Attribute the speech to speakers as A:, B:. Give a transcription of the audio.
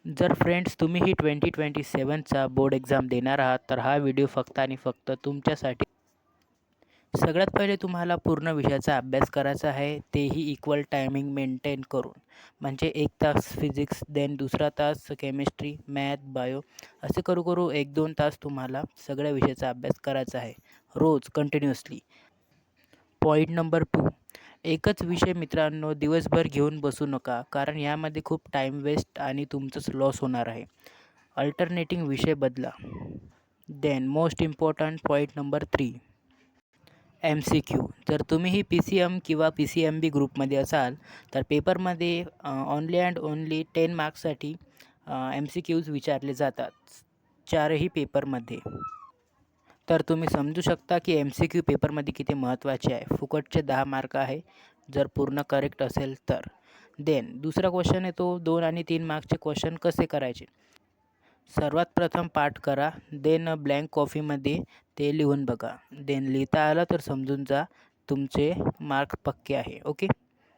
A: जर फ्रेंड्स तुम्हीही 2027चा board exam देणार आहात, तर हा व्हिडिओ फक्त आणि फक्त तुमच्यासाठी. सगळ्यात पहिले तुम्हाला पूर्ण विषयाचा अभ्यास करायचा आहे, तेही इक्वल टायमिंग मेंटेन करून. म्हणजे 1 तास फिजिक्स, देन दुसरा तास केमिस्ट्री, मॅथ, बायो, असे करू करू 1-2 तास तुम्हाला सगळ्या विषयाचा अभ्यास करायचा आहे, रोज कंटिन्युअसली. पॉईंट नंबर 2, एकच विषय मित्रांनो दिवसभर घेऊन बसू नका, कारण यामध्ये खूप टाईम वेस्ट आणि तुमचंच लॉस होणार आहे. अल्टरनेटिंग विषय बदला. Then most important point number 3, MCQ. जर तुम्हीही PCM किंवा PCMB ग्रुपमध्ये असाल, तर पेपरमध्ये ओन्ली अँड ओन्ली 10 मार्क्ससाठी MCQज विचारले जातात, 4ही पेपरमध्ये. तर तुम्ही समजू शकता की MCQ पेपरमध्ये किती महत्त्वाचे आहे. फुकटचे 10 मार्क आहे, जर पूर्ण करेक्ट असेल तर. देन दुसरा क्वेश्चन येतो, 2 आणि 3 मार्क्सचे क्वेश्चन कसे करायचे. सर्वात प्रथम पाठ करा, देन ब्लँक कॉफीमध्ये ते लिहून बघा. देन लिहिता आलं तर समजून जा तुमचे मार्क पक्के आहे. ओके.